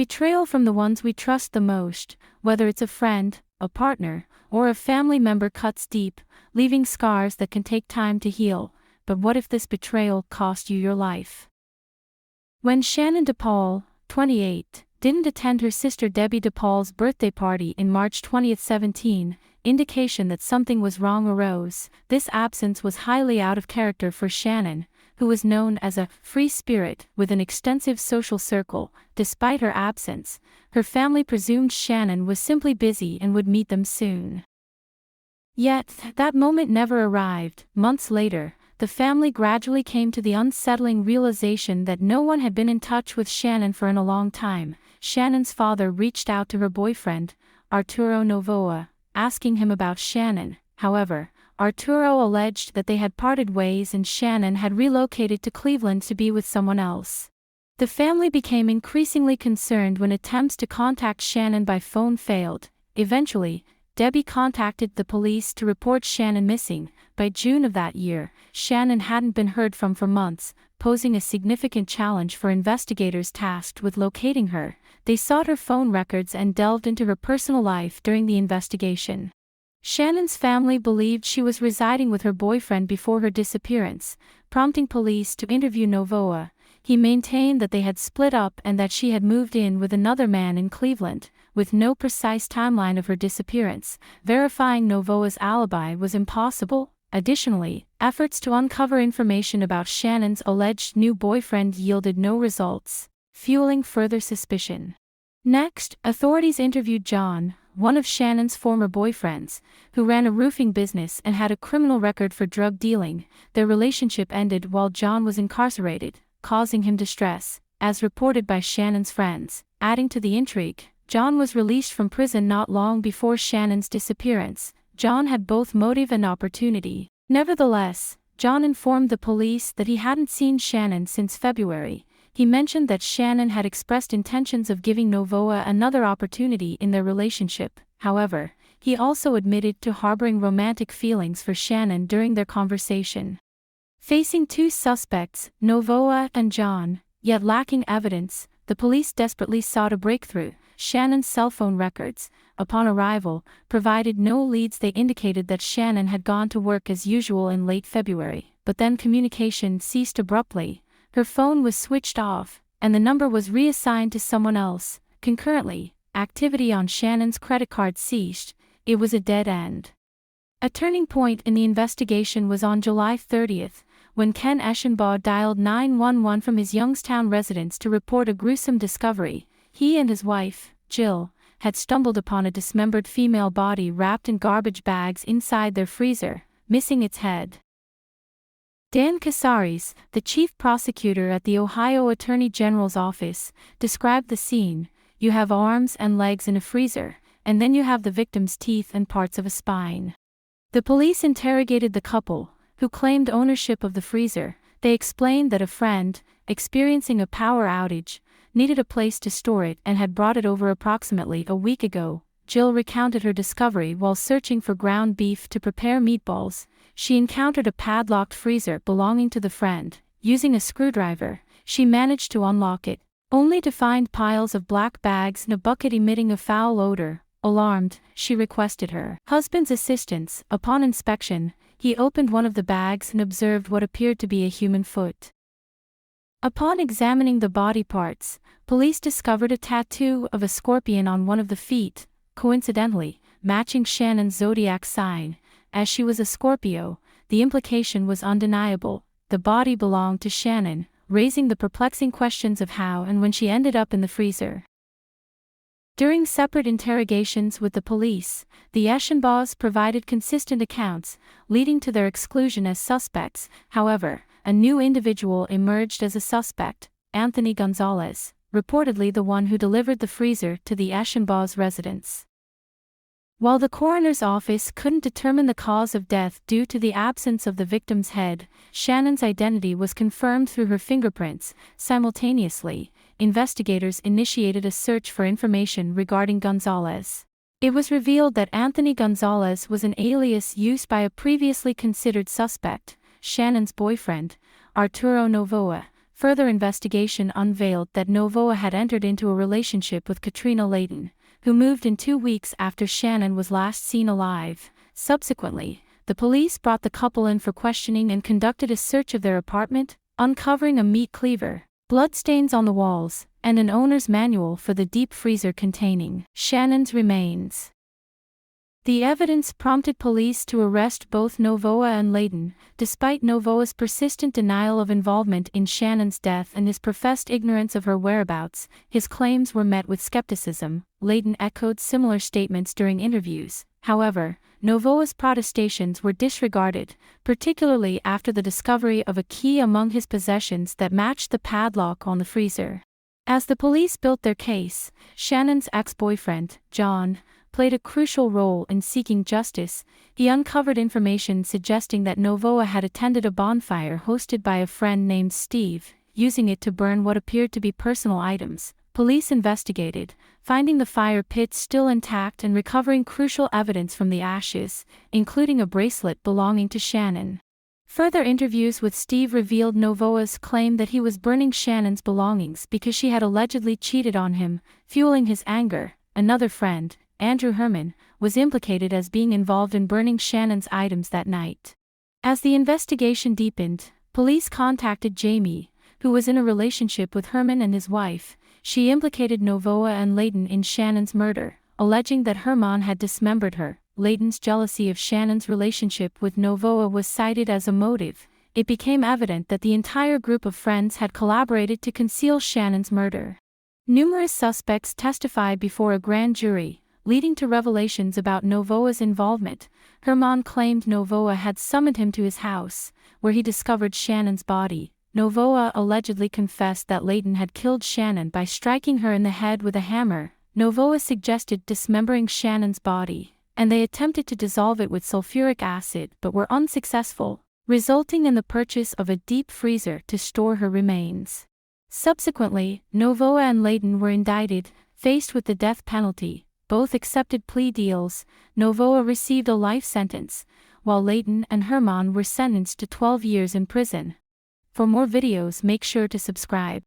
Betrayal from the ones we trust the most, whether it's a friend, a partner, or a family member, cuts deep, leaving scars that can take time to heal. But what if this betrayal cost you your life? When Shannon dePaul, 28, didn't attend her sister Debbie dePaul's birthday party in March 2017, indication that something was wrong arose. This absence was highly out of character for Shannon, who was known as a free spirit with an extensive social circle. Despite her absence, her family presumed Shannon was simply busy and would meet them soon. Yet, that moment never arrived. Months later, the family gradually came to the unsettling realization that no one had been in touch with Shannon for a long time. Shannon's father reached out to her boyfriend, Arturo Novoa, asking him about Shannon. However, Arturo alleged that they had parted ways and Shannon had relocated to Cleveland to be with someone else. The family became increasingly concerned when attempts to contact Shannon by phone failed. Eventually, Debbie contacted the police to report Shannon missing. By June of that year, Shannon hadn't been heard from for months, posing a significant challenge for investigators tasked with locating her. They sought her phone records and delved into her personal life during the investigation. Shannon's family believed she was residing with her boyfriend before her disappearance, prompting police to interview Novoa. He maintained that they had split up and that she had moved in with another man in Cleveland, with no precise timeline of her disappearance. Verifying Novoa's alibi was impossible. Additionally, efforts to uncover information about Shannon's alleged new boyfriend yielded no results, fueling further suspicion. Next, authorities interviewed John, one of Shannon's former boyfriends, who ran a roofing business and had a criminal record for drug dealing. Their relationship ended while John was incarcerated, causing him distress, as reported by Shannon's friends. Adding to the intrigue, John was released from prison not long before Shannon's disappearance. John had both motive and opportunity. Nevertheless, John informed the police that he hadn't seen Shannon since February. He mentioned that Shannon had expressed intentions of giving Novoa another opportunity in their relationship. However, he also admitted to harboring romantic feelings for Shannon during their conversation. Facing two suspects, Novoa and John, yet lacking evidence, the police desperately sought a breakthrough. Shannon's cell phone records, upon arrival, provided no leads. They indicated that Shannon had gone to work as usual in late February, but then communication ceased abruptly. Her phone was switched off, and the number was reassigned to someone else. Concurrently, activity on Shannon's credit card ceased. It was a dead end. A turning point in the investigation was on July 30th, when Ken Eschenbaugh dialed 911 from his Youngstown residence to report a gruesome discovery. He and his wife, Jill, had stumbled upon a dismembered female body wrapped in garbage bags inside their freezer, missing its head. Dan Casares, the chief prosecutor at the Ohio Attorney General's office, described the scene. You have arms and legs in a freezer, and then you have the victim's teeth and parts of a spine. The police interrogated the couple, who claimed ownership of the freezer. They explained that a friend, experiencing a power outage, needed a place to store it and had brought it over approximately a week ago. Jill recounted her discovery while searching for ground beef to prepare meatballs. She encountered a padlocked freezer belonging to the friend. Using a screwdriver, she managed to unlock it, only to find piles of black bags and a bucket emitting a foul odor. Alarmed, she requested her husband's assistance. Upon inspection, he opened one of the bags and observed what appeared to be a human foot. Upon examining the body parts, police discovered a tattoo of a scorpion on one of the feet, coincidentally, matching Shannon's zodiac sign. As she was a Scorpio, the implication was undeniable. The body belonged to Shannon, raising the perplexing questions of how and when she ended up in the freezer. During separate interrogations with the police, the Eschenbaughs provided consistent accounts, leading to their exclusion as suspects. However, a new individual emerged as a suspect, Anthony Gonzalez, reportedly the one who delivered the freezer to the Eschenbaughs' residence. While the coroner's office couldn't determine the cause of death due to the absence of the victim's head, Shannon's identity was confirmed through her fingerprints. Simultaneously, investigators initiated a search for information regarding Gonzalez. It was revealed that Anthony Gonzalez was an alias used by a previously considered suspect, Shannon's boyfriend, Arturo Novoa. Further investigation unveiled that Novoa had entered into a relationship with Katrina Layton, who moved in 2 weeks after Shannon was last seen alive. Subsequently, the police brought the couple in for questioning and conducted a search of their apartment, uncovering a meat cleaver, bloodstains on the walls, and an owner's manual for the deep freezer containing Shannon's remains. The evidence prompted police to arrest both Novoa and Layton. Despite Novoa's persistent denial of involvement in Shannon's death and his professed ignorance of her whereabouts, his claims were met with skepticism. Layton echoed similar statements during interviews. However, Novoa's protestations were disregarded, particularly after the discovery of a key among his possessions that matched the padlock on the freezer. As the police built their case, Shannon's ex-boyfriend, John, played a crucial role in seeking justice. He uncovered information suggesting that Novoa had attended a bonfire hosted by a friend named Steve, using it to burn what appeared to be personal items. Police investigated, finding the fire pit still intact and recovering crucial evidence from the ashes, including a bracelet belonging to Shannon. Further interviews with Steve revealed Novoa's claim that he was burning Shannon's belongings because she had allegedly cheated on him, fueling his anger. Another friend, Andrew Herman, was implicated as being involved in burning Shannon's items that night. As the investigation deepened, police contacted Jamie, who was in a relationship with Herman and his wife. She implicated Novoa and Layton in Shannon's murder, alleging that Herman had dismembered her. Layton's jealousy of Shannon's relationship with Novoa was cited as a motive. It became evident that the entire group of friends had collaborated to conceal Shannon's murder. Numerous suspects testified before a grand jury, leading to revelations about Novoa's involvement. Herman claimed Novoa had summoned him to his house, where he discovered Shannon's body. Novoa allegedly confessed that Layton had killed Shannon by striking her in the head with a hammer. Novoa suggested dismembering Shannon's body, and they attempted to dissolve it with sulfuric acid but were unsuccessful, resulting in the purchase of a deep freezer to store her remains. Subsequently, Novoa and Layton were indicted, faced with the death penalty. Both accepted plea deals. Novoa received a life sentence, while Layton and Herman were sentenced to 12 years in prison. For more videos, make sure to subscribe.